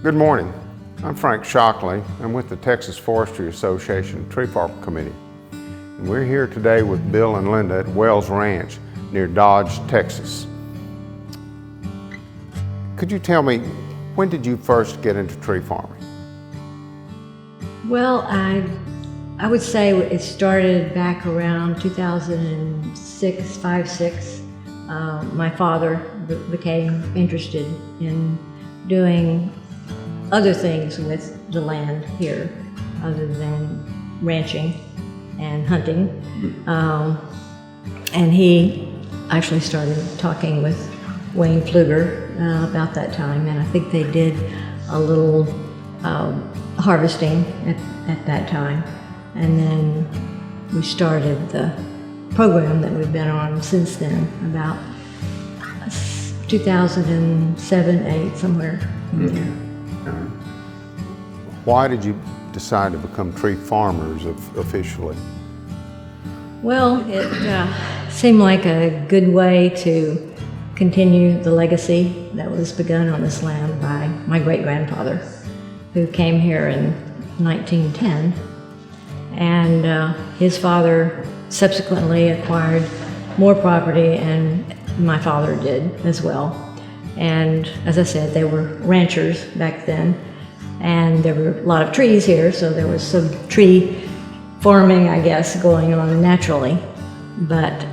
Good morning. I'm Frank Shockley. I'm with the Texas Forestry Association Tree Farm Committee. And we're here today with Bill and Linda at Wells Ranch near Dodge, Texas. Could you tell me, when did you first get into tree farming? Well, I would say it started back around 2006, 6. My father became interested in doing other things with the land here other than ranching and hunting. And he actually started talking with Wayne Pfluger about that time, and I think they did a little harvesting at that time. And then we started the program that we've been on since then, about 2007, 8, somewhere in there. Why did you decide to become tree farmers officially? Well, it seemed like a good way to continue the legacy that was begun on this land by my great-grandfather, who came here in 1910. And his father subsequently acquired more property, and my father did as well. And as I said, they were ranchers back then, and there were a lot of trees here, so there was some tree farming, I guess, going on naturally. But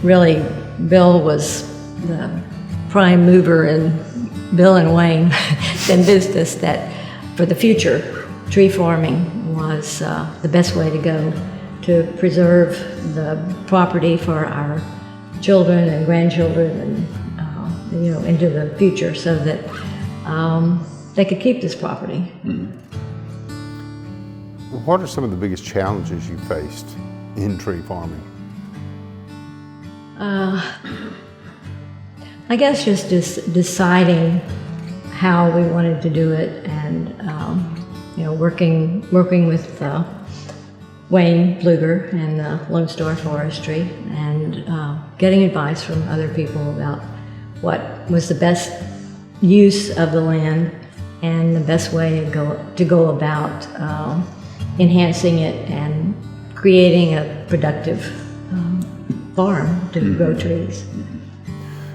really, Bill was the prime mover, and Bill and Wayne convinced us that for the future, tree farming was the best way to go to preserve the property for our children and grandchildren and into the future, so that they could keep this property. What are some of the biggest challenges you faced in tree farming? I guess just deciding how we wanted to do it, and working with Wayne Pfluger and Lone Star Forestry, and getting advice from other people about what was the best use of the land and the best way to go about enhancing it and creating a productive farm to grow trees.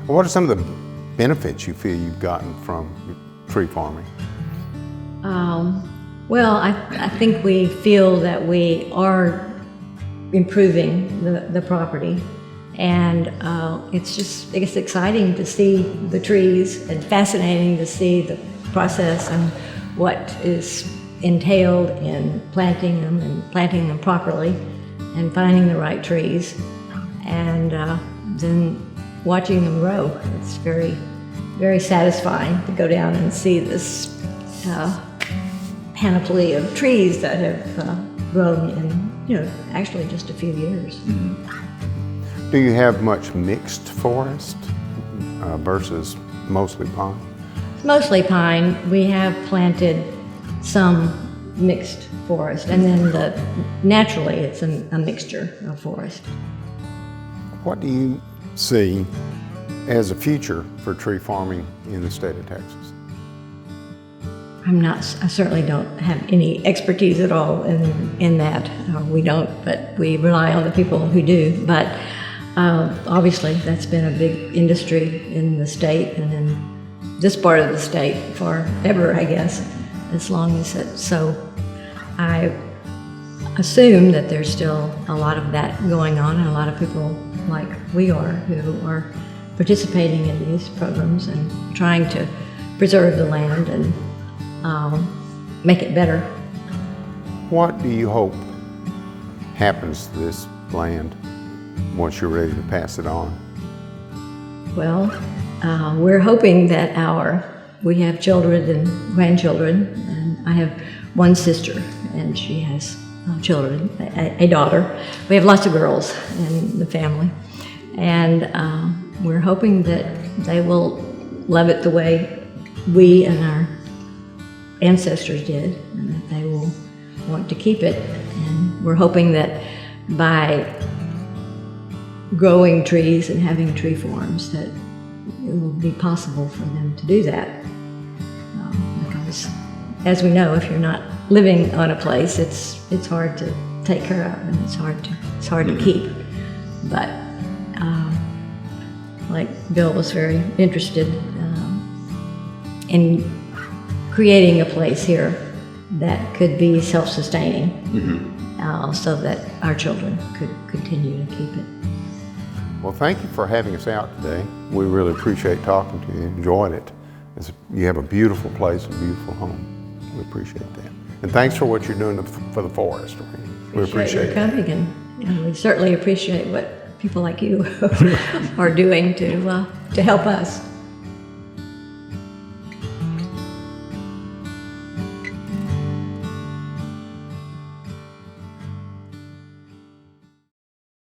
What are some of the benefits you feel you've gotten from tree farming? Well, I think we feel that we are improving the property, and it's exciting to see the trees, and fascinating to see the process and what is entailed in planting them properly, and finding the right trees, and then watching them grow. It's very, very satisfying to go down and see this panoply of trees that have grown in, actually just a few years. Do you have much mixed forest versus mostly pine? Mostly pine. We have planted some mixed forest, and then naturally it's a mixture of forest. What do you see as a future for tree farming in the state of Texas? I certainly don't have any expertise at all in that. We don't, but we rely on the people who do. But obviously that's been a big industry in the state and in this part of the state forever, I guess, as long as it. So I assume that there's still a lot of that going on, and a lot of people like we are who are participating in these programs and trying to preserve the land and make it better. What do you hope happens to this land once you're ready to pass it on? Well, we're hoping that we have children and grandchildren, and I have one sister, and she has children, a daughter. We have lots of girls in the family, and we're hoping that they will love it the way we and our ancestors did, and that they will want to keep it. And we're hoping that by growing trees and having tree farms, that it will be possible for them to do that. as we know, if you're not living on a place, it's hard to take care of, and it's hard to keep. But like Bill was very interested in creating a place here that could be self-sustaining, so that our children could continue to keep it. Well, thank you for having us out today. We really appreciate talking to you. Enjoyed it. You have a beautiful place, a beautiful home. We appreciate that. And thanks for what you're doing for the forest. We appreciate your coming, and we certainly appreciate what people like you are doing to help us.